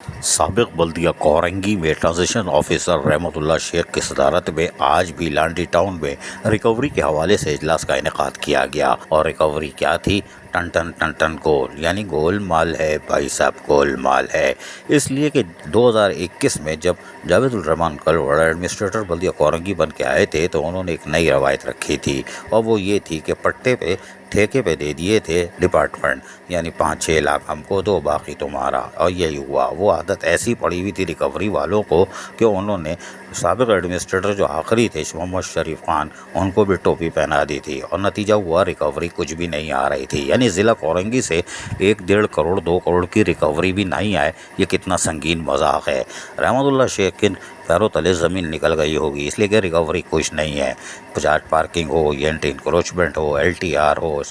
साबिक बल्दिया कोरंगी में transition officer रहमतुल्लाह शेख की सदारत में आज भी लांडी टाउन में रिकवरी के हवाले से इजलास का इनेकाद किया गया। और रिकवरी क्या थी? टन टन टन टन गोल, यानी गोल माल है भाई साहब, गोल माल है। इसलिए कि 2021 में जब जावेदुल रहमान कलवड़ एडमिनिस्ट्रेटर बल्दिया कोरंगी बन के आए थे तो उन्होंने एक नई रवायत रखी थी, और वो ये थी कि पट्टे पे ठेके पे दे दिए थे डिपार्टमेंट, यानी 5-6 लाख हमको दो, बाकी तुम्हारा। और यही हुआ। वो आदत ऐसी पड़ी हुई थी रिकवरी वालों को कि उन्होंने साबिक एडमिनिस्ट्रेटर जो आखिरी थे मोहम्मद शरीफ खान, उनको भी टोपी पहना दी थी, और नतीजा हुआ रिकवरी कुछ भी नहीं आ रही थी। यानी ज़िला कोरंगी से 1-1.5 करोड़ 2 करोड़ की रिकवरी भी नहीं आए। ये कितना संगीन मजाक है। रहमतुल्लाह शेख के पैरों तले ज़मीन निकल गई होगी, इसलिए कि रिकवरी कुछ नहीं है। बजाज पार्किंग हो, एंटी इंक्रोचमेंट हो, LTR हो,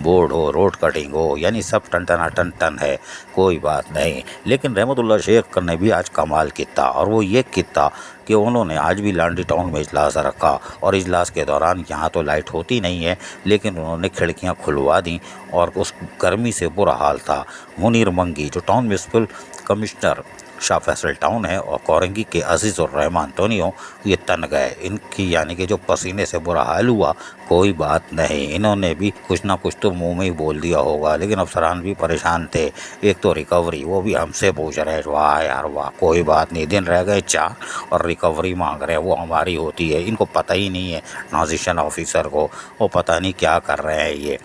बोर्ड हो, रोड कटिंग हो, यानी सब टन टना टन टन है। कोई बात नहीं। लेकिन रहमतुल्लाह शेख ने भी आज कमाल किया, और वो ये किया कि उन्होंने आज भी लांडी टाउन में इजलास रखा, और इजलास के दौरान यहाँ तो लाइट होती नहीं है, लेकिन उन्होंने खिड़कियाँ खुलवा दी, और उस गर्मी से बुरा हाल था। मुनीर मंगी जो town municipal commissioner Shah Faisal town है, और कोरंगी के अजीज़ुर रहमान टोनियो, ये तन गए। इनकी यानी कि जो पसीने से बुरा हाल हुआ। कोई बात नहीं, इन्होंने भी कुछ ना कुछ तो मुंह में ही बोल दिया होगा, लेकिन अफसरान भी परेशान थे। एक तो रिकवरी, वो भी हमसे पूछ रहे, वाह यार वाह, कोई बात नहीं, दिन रह गए 4 और रिकवरी मांग रहे हैं, वो हमारी होती है। इनको पता ही नहीं है ट्रांजिशन ऑफिसर को, वो पता नहीं क्या कर रहे हैं ये।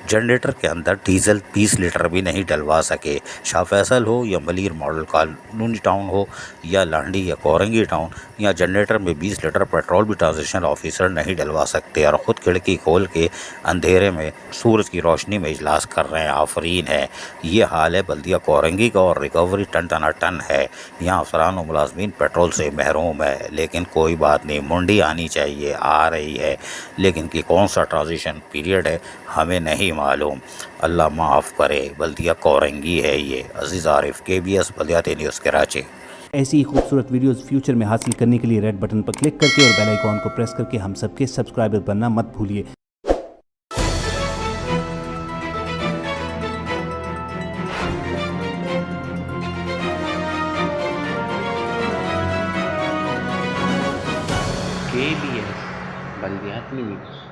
जनरेटर के अंदर डीजल 20 लीटर भी नहीं डलवा सके। शाह फैसल हो या मलीर मॉडल कॉलोनी टाउन हो, या लांडी या कोरंगी टाउन, या जनरेटर में 20 लीटर पेट्रोल भी ट्रांजिशन ऑफिसर नहीं डलवा सकते, और ख़ुद खिड़की खोल के अंधेरे में सूरज की रोशनी में इजलास कर रहे हैं। आफरीन है। ये हाल है बल्दिया कोरंगी का, और रिकवरी टन टना टन है। यहाँ अफसरान और मुलाजमीन पेट्रोल से महरूम है, लेकिन कोई बात नहीं, मुंडी आनी चाहिए, आ रही है। लेकिन कि कौन सा ट्रांजिशन पीरियड है हमें नहीं मालूम। अल्लाह माफ़ करे। बल्दिया कोरंगी है ये। अजीज़ आरिफ, KBS बल्दियाती न्यूज़ कराची। ऐसी ही खूबसूरत वीडियोस फ्यूचर में हासिल करने के लिए रेड बटन पर क्लिक करके और बेल आइकॉन को प्रेस करके हम सबके सब्सक्राइबर बनना मत भूलिए। KBS बल्दियाती न्यूज़।